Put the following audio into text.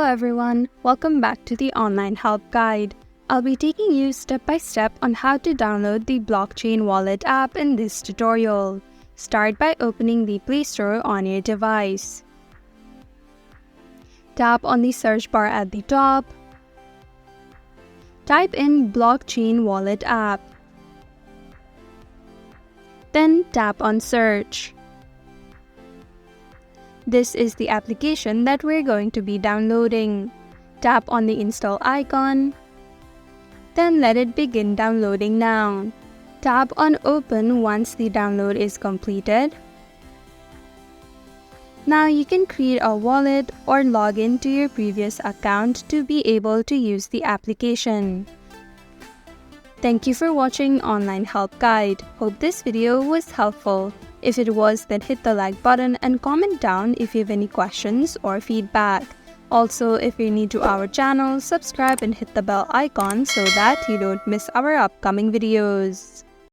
everyone, welcome back to the online help guide. I'll be taking you step by step on how to download the blockchain wallet app in this tutorial. Start by opening the Play Store on your device. Tap on the search bar at the top. Type in blockchain wallet app. Then tap on search. This is the application that we're going to be downloading. Tap on the install icon. Then let it begin downloading now. Tap on open once the download is completed. Now you can create a wallet or log in to your previous account to be able to use the application. Thank you for watching Online Help Guide. Hope this video was helpful. If it was, then hit the like button and comment down if you have any questions or feedback. Also, if you're new to our channel, subscribe and hit the bell icon so that you don't miss our upcoming videos.